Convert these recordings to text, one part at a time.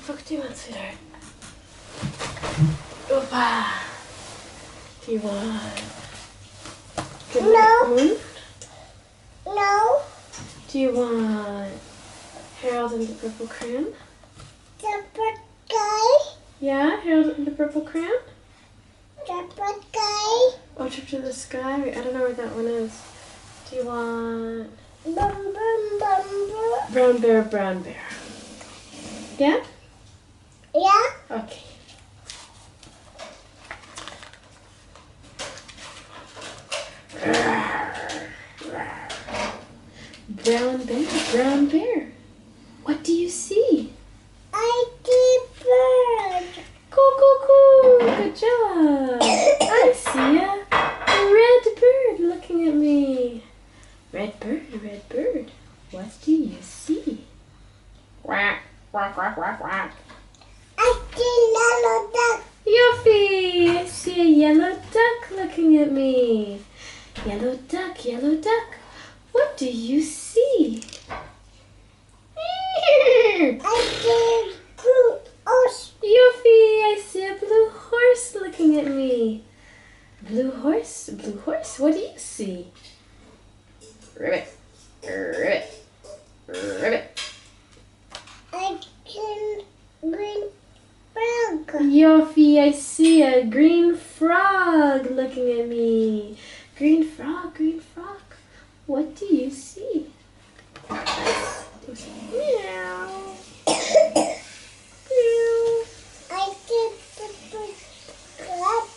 book do you want, sweetheart? Opa! Do you want Good Night Moon? No. Do you want Harold and the Purple Crayon? The bird guy. Yeah, Harold and the Purple Crayon? The bird guy. Oh, Trip to the Sky? I don't know where that one is. Do you want Bum, bum, bum, bum. Brown Bear, Brown Bear? Yeah? Yeah. Okay. Brown bear. What do you see? I see bird. Cool. Good job. I see a red bird looking at me. Red bird. What do you see? Quack. I see yellow duck. Yuffie! I see a yellow duck looking at me. Yellow duck. What do you see? I see blue horse. Yuffie! I see a blue horse looking at me. Blue horse. What do you see? Ribbit. I see green frog. Yuffie! I see a green frog looking at me. Green frog. What do you see? Meow. I see purple cat.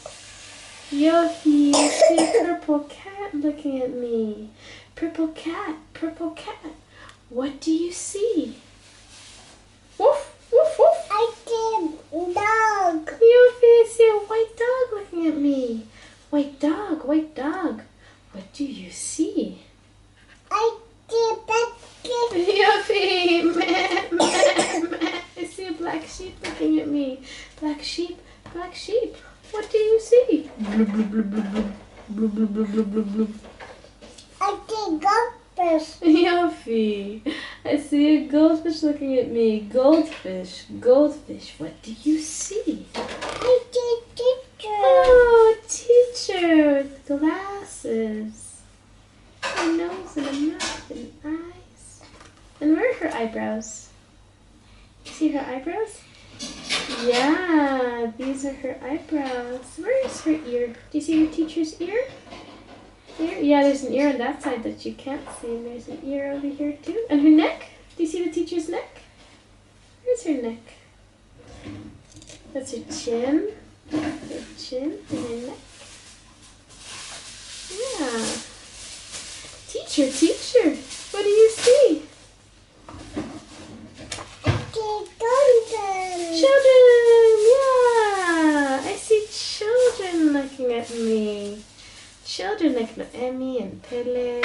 Yuffie, I see a purple cat looking at me. Purple cat. What do you see? Woof. I see dog. Yuffie, I see a white dog looking at me. White dog. What do you see? I see black sheep. Yuffie, meh. I see a black sheep looking at me. Black sheep. What do you see? Blub. I see goldfish. Yuffie, I see a goldfish looking at me. Goldfish. What do you see? I see teacher. Oh, a teacher with glasses. A nose and a mouth and eyes. And where are her eyebrows? See her eyebrows? Yeah, these are her eyebrows. Where is her ear? Do you see your teacher's ear? Yeah, there's an ear on that side that you can't see. And there's an ear over here too. And her neck? Do you see the teacher's neck? Where's her neck? That's her chin. Her chin and her neck. Yeah. Teacher, what do you see? Children, yeah. I see children looking at me. Children like Noemi and Peleg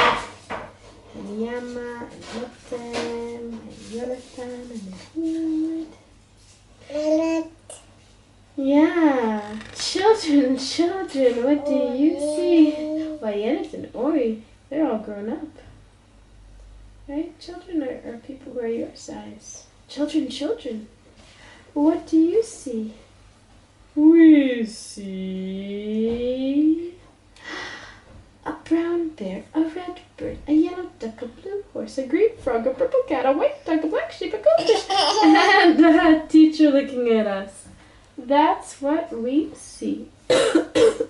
and Yama and Lotan and Jonathan and Ehud. Yeah, children, what do you see? Why, Yeneth and Ori, they're all grown up. Right? Children are people who are your size. Children. What do you see? We see a brown bear, a red bird, a yellow duck, a blue horse, a green frog, a purple cat, a white dog, a black sheep, a goldfish, and a teacher looking at us. That's what we see. The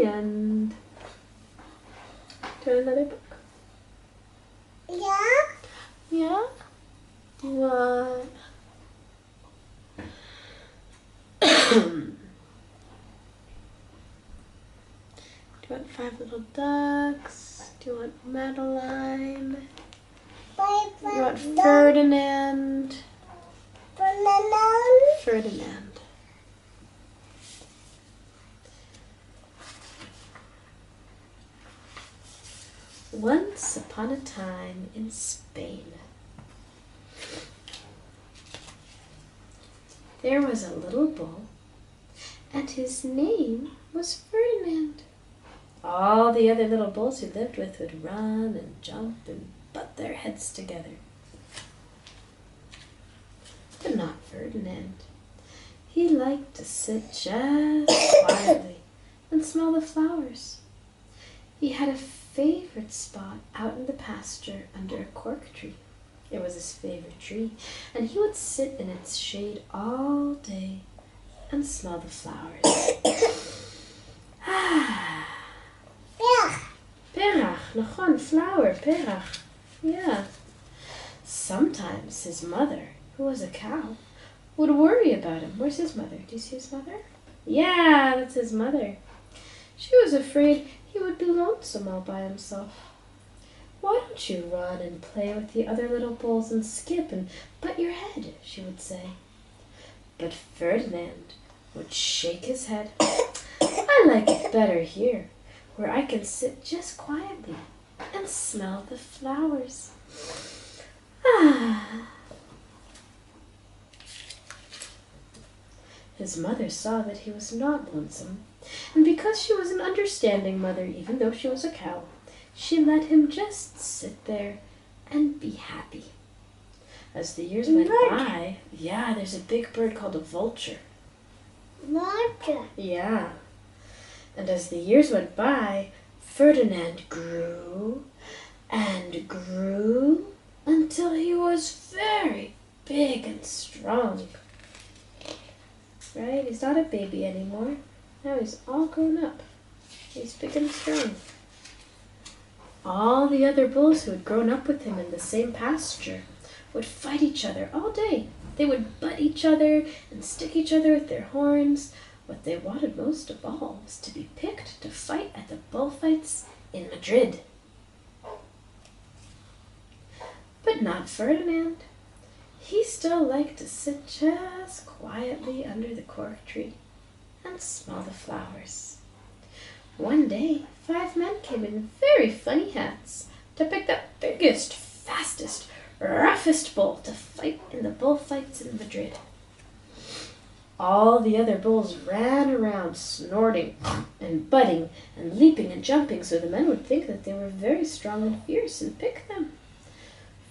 end. Do you want another book? Yeah? What? Do you want Five Little Ducks? Do you want Madeline? Do you want Ferdinand? Ferdinand. Once upon a time in Spain, there was a little bull, and his name was Ferdinand. All the other little bulls he lived with would run and jump and butt their heads together. Ferdinand. He liked to sit just quietly and smell the flowers. He had a favorite spot out in the pasture under a cork tree. It was his favorite tree, and he would sit in its shade all day and smell the flowers. Perach, nachon, flower, perach. Yeah. Sometimes his mother, who was a cow, would worry about him. Where's his mother? Do you see his mother? Yeah, that's his mother. She was afraid he would be lonesome all by himself. Why don't you run and play with the other little bulls and skip and butt your head, she would say. But Ferdinand would shake his head. I like it better here, where I can sit just quietly and smell the flowers. His mother saw that he was not lonesome, and because she was an understanding mother, even though she was a cow, she let him just sit there and be happy. As the years went by, yeah, there's a big bird called a vulture. Vulture. Yeah. And as the years went by, Ferdinand grew and grew until he was very big and strong. Right? He's not a baby anymore. Now he's all grown up. He's big and strong. All the other bulls who had grown up with him in the same pasture would fight each other all day. They would butt each other and stick each other with their horns. What they wanted most of all was to be picked to fight at the bullfights in Madrid. But not Ferdinand. He still liked to sit just quietly under the cork tree and smell the flowers. One day, 5 men came in very funny hats to pick the biggest, fastest, roughest bull to fight in the bullfights in Madrid. All the other bulls ran around snorting and butting and leaping and jumping so the men would think that they were very strong and fierce and pick them.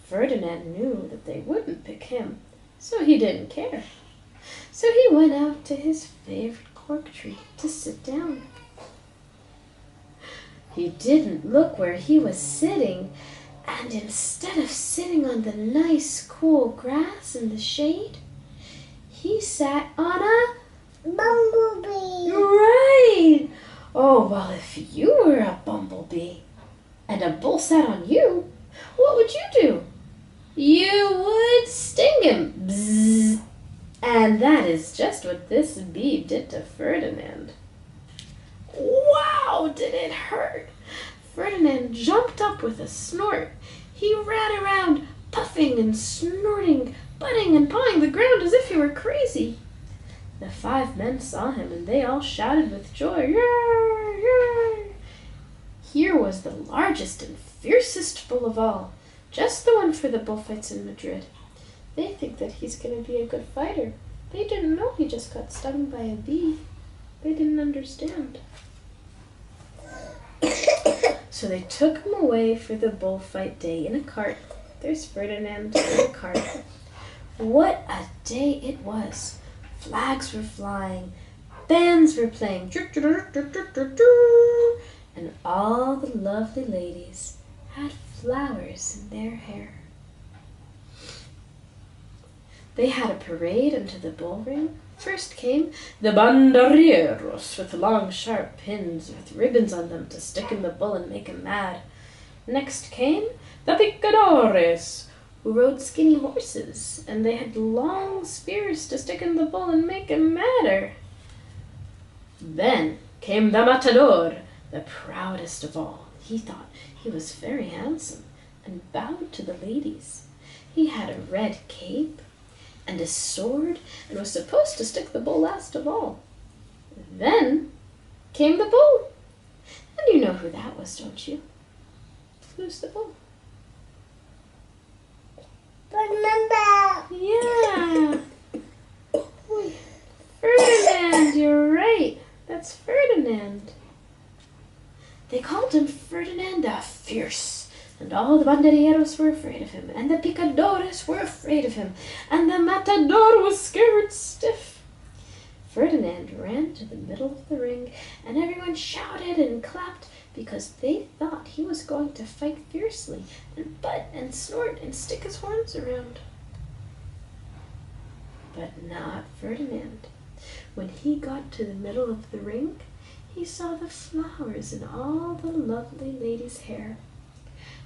Ferdinand knew that they wouldn't pick him, so he didn't care. So he went out to his favorite cork tree to sit down. He didn't look where he was sitting, and instead of sitting on the nice cool grass in the shade, he sat on a Bumblebee. Right! Oh, well, if you were a bumblebee and a bull sat on you, what would you do? You would sting him. Bzzz. And that is just what this bee did to Ferdinand. Wow, did it hurt! Ferdinand jumped up with a snort. He ran around, puffing and snorting, butting and pawing the ground as if he were crazy. The 5 men saw him, and they all shouted with joy, "Yay! Yay!" Here was the largest and fiercest bull of all, just the one for the bullfights in Madrid. They think that he's going to be a good fighter. They didn't know he just got stung by a bee. They didn't understand. So they took him away for the bullfight day in a cart. There's Ferdinand in a cart. What a day it was. Flags were flying, bands were playing, and all the lovely ladies had flowers in their hair. They had a parade into the bullring. First came the banderilleros with long sharp pins with ribbons on them to stick in the bull and make him mad. Next came the picadores, who rode skinny horses, and they had long spears to stick in the bull and make him madder. Then came the matador, the proudest of all. He thought he was very handsome and bowed to the ladies. He had a red cape and a sword, and was supposed to stick the bull last of all. Then came the bull. And you know who that was, don't you? Who's the bull? Remember. Yeah. Ferdinand, you're right. That's Ferdinand. They called him Ferdinand the Fierce, And all the banderilleros were afraid of him, and the picadores were afraid of him, and the matador was scared stiff. Ferdinand ran to the middle of the ring, and everyone shouted and clapped because they thought he was going to fight fiercely and butt and snort and stick his horns around. But not Ferdinand. When he got to the middle of the ring, he saw the flowers in all the lovely ladies' hair,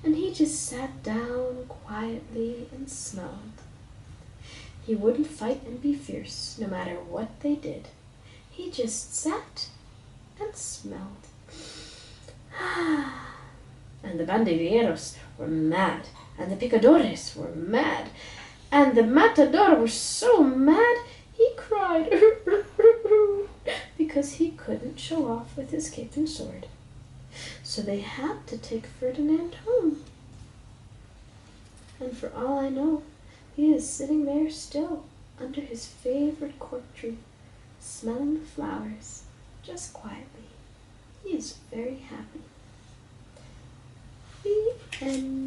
and he just sat down quietly and smelled. He wouldn't fight and be fierce, no matter what they did. He just sat and smelled. And the banderilleros were mad, and the picadores were mad, and the matador was so mad he cried because he couldn't show off with his cape and sword. So they had to take Ferdinand home. And for all I know, he is sitting there still under his favorite cork tree, smelling the flowers, just quietly. He is very happy. The end.